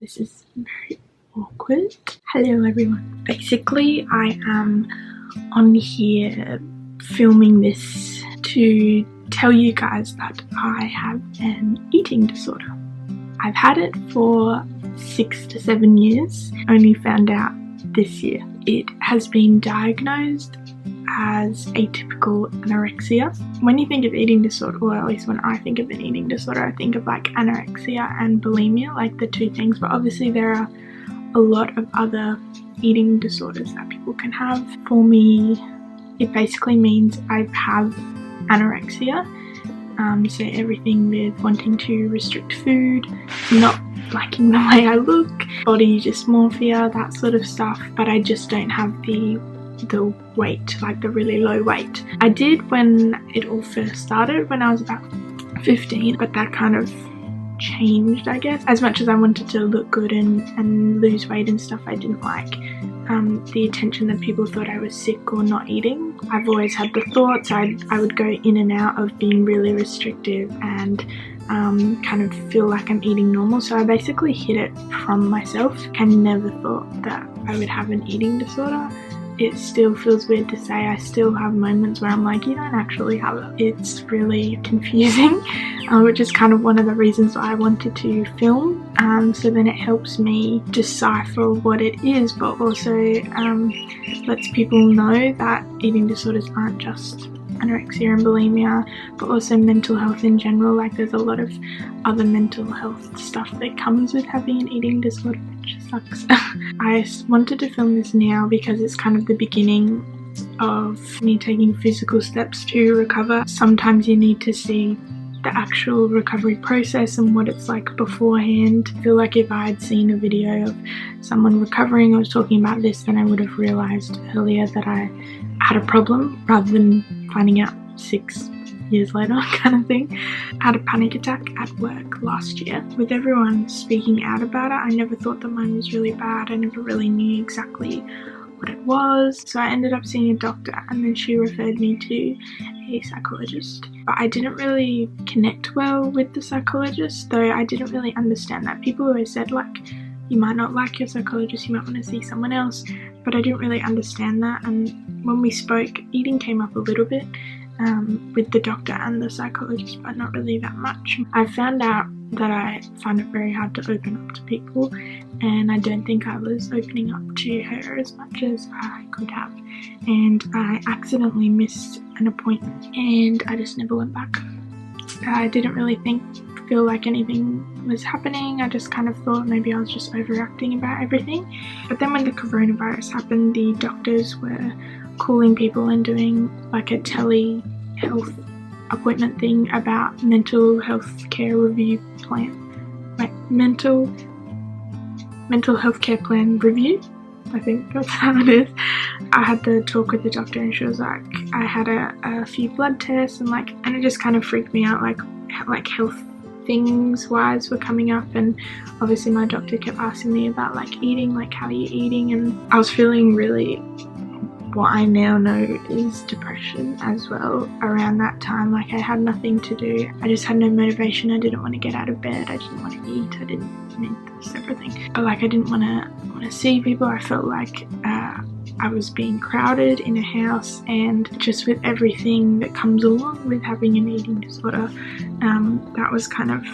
This is very awkward. Hello everyone. Basically, I am on here filming this to tell you guys that I have an eating disorder. I've had it for 6 to 7 years, only found out this year. It has been diagnosed as atypical anorexia. When you think of eating disorder, or at least when I think of an eating disorder, I think of like anorexia and bulimia, like the two things, but obviously there are a lot of other eating disorders that people can have. For me, it basically means I have anorexia, so everything with wanting to restrict food, not liking the way I look, body dysmorphia, that sort of stuff, but I just don't have the weight, like the really low weight. I did when it all first started, when I was about 15, but that kind of changed, I guess. As much as I wanted to look good and lose weight and stuff, I didn't like the attention that people thought I was sick or not eating. I've always had the thoughts. I would go in and out of being really restrictive and kind of feel like I'm eating normal, so I basically hid it from myself. I never thought that I would have an eating disorder. It still feels weird to say. I still have moments where I'm like, you don't actually have it. It's really confusing, which is kind of one of the reasons why I wanted to film, so then it helps me decipher what it is, but also lets people know that eating disorders aren't just anorexia and bulimia, but also mental health in general. Like there's a lot of other mental health stuff that comes with having an eating disorder, which sucks. I wanted to film this now because it's kind of the beginning of me taking physical steps to recover. Sometimes you need to see the actual recovery process and what it's like beforehand. I feel like if I had seen a video of someone recovering or talking about this, then I would have realised earlier that I had a problem rather than finding out 6 years later kind of thing. I had a panic attack at work last year. With everyone speaking out about it, I never thought that mine was really bad. I never really knew exactly what it was. So I ended up seeing a doctor and then she referred me to a psychologist. But I didn't really connect well with the psychologist, though I didn't really understand that. People always said like, you might not like your psychologist, you might want to see someone else, but I didn't really understand that. And when we spoke, eating came up a little bit with the doctor and the psychologist, but not really that much. I found out that I find it very hard to open up to people, and I don't think I was opening up to her as much as I could have, and I accidentally missed an appointment and I just never went back. I didn't really feel like anything was happening. I just kind of thought maybe I was just overreacting about everything. But then when the coronavirus happened, the doctors were calling people and doing like a telehealth appointment thing about mental health care review plan. Like mental health care plan review, I think that's how it is. I had the talk with the doctor and she was like, I had a few blood tests and it just kind of freaked me out, like health things wise were coming up, and obviously my doctor kept asking me about like eating, like how are you eating, and I was feeling really what I now know is depression as well around that time. Like I had nothing to do, I just had no motivation, I didn't want to get out of bed, I didn't want to eat, I mean that's everything, but like I didn't want to see people. I felt like I was being crowded in a house, and just with everything that comes along with having an eating disorder, that was kind of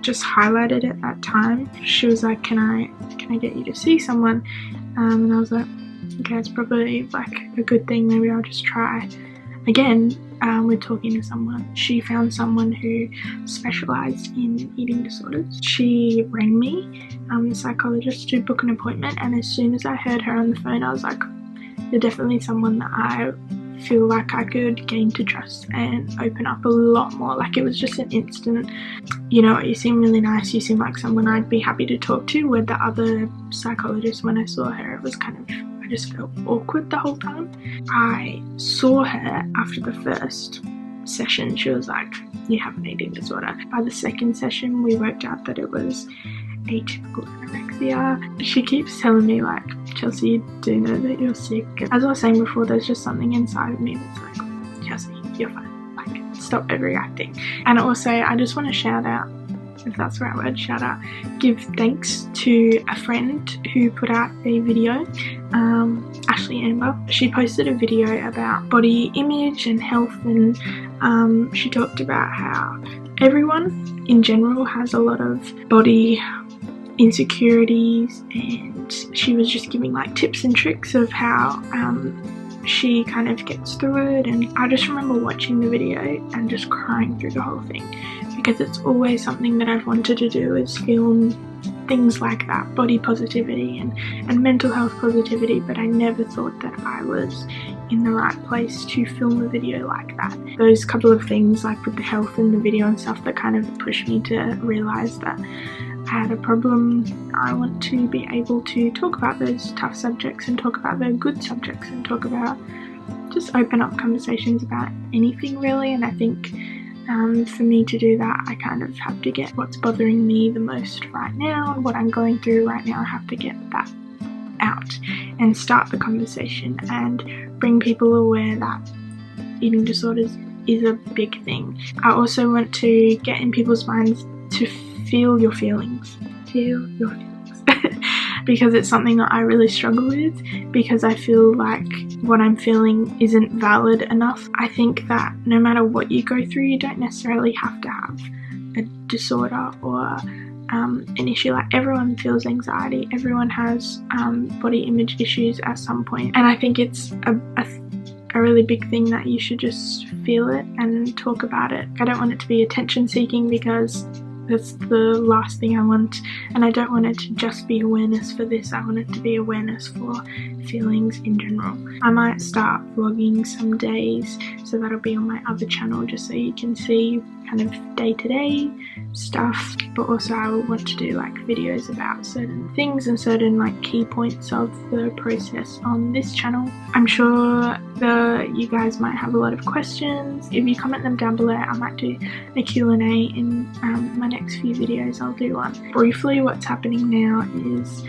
just highlighted at that time. She was like, can I get you to see someone? And I was like, okay, it's probably like a good thing, maybe I'll just try. Again, we're talking to someone. She found someone who specialised in eating disorders. She rang me, the psychologist, to book an appointment, and as soon as I heard her on the phone, I was like, you're definitely someone that I feel like I could gain to trust and open up a lot more. Like it was just an instant, you know, you seem really nice, you seem like someone I'd be happy to talk to. With the other psychologist, when I saw her, it was kind of, I just felt awkward the whole time. I saw her after the first session, she was like, you have an eating disorder. By the second session, we worked out that it was atypical anorexia. She keeps telling me like, Chelsea, you do know that you're sick. As I was saying before, there's just something inside of me that's like, Chelsea, you're fine. Like, stop overreacting. And also, I just want to shout out if that's the right word, shout out, give thanks to a friend who put out a video, Ashley Amber. She posted a video about body image and health, and she talked about how everyone in general has a lot of body insecurities, and she was just giving like tips and tricks of how she kind of gets through it. And I just remember watching the video and just crying through the whole thing, because it's always something that I've wanted to do, is film things like that, body positivity and mental health positivity, but I never thought that I was in the right place to film a video like that. Those couple of things, like with the health and the video and stuff, that kind of pushed me to realise that I had a problem. I want to be able to talk about those tough subjects and talk about the good subjects and talk about, just open up conversations about anything really. And I think for me to do that, I kind of have to get what's bothering me the most right now and what I'm going through right now. I have to get that out and start the conversation and bring people aware that eating disorders is a big thing. I also want to get in people's minds to feel your feelings. Feel your feelings. Because it's something that I really struggle with, because I feel like what I'm feeling isn't valid enough. I think that no matter what you go through, you don't necessarily have to have a disorder or an issue. Like, everyone feels anxiety, everyone has body image issues at some point, and I think it's a really big thing that you should just feel it and talk about it. I don't want it to be attention seeking, because that's the last thing I want, and I don't want it to just be awareness for this. I want it to be awareness for feelings in general. I might start vlogging some days, so that'll be on my other channel, just so you can see kind of day-to-day stuff, but also I will want to do like videos about certain things and certain like key points of the process on this channel. I'm sure you guys might have a lot of questions. If you comment them down below, I might do a Q&A in my next few videos. I'll do one. Briefly, what's happening now is,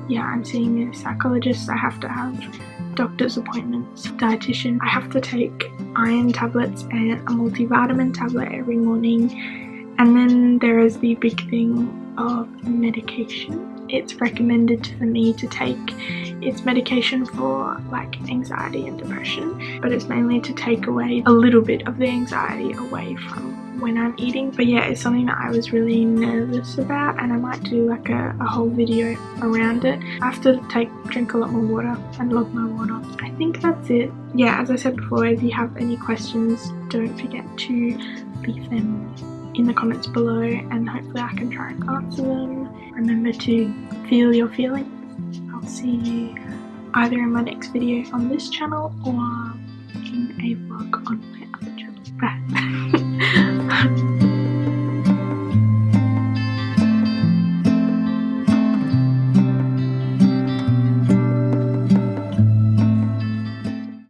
yeah, I'm seeing a psychologist. I have to have doctor's appointments, dietitian. I have to take iron tablets and a multivitamin tablet every morning. And then there is the big thing of medication. It's recommended for me to take, it's medication for like anxiety and depression, but it's mainly to take away a little bit of the anxiety away from when I'm eating. But yeah, it's something that I was really nervous about, and I might do like a whole video around it. I have to drink a lot more water and log my water. I think that's it. Yeah, as I said before, if you have any questions, don't forget to leave them in the comments below, and hopefully I can try and answer them. Remember to feel your feelings. I'll see you either in my next video on this channel or in a vlog on my other channel. Bye.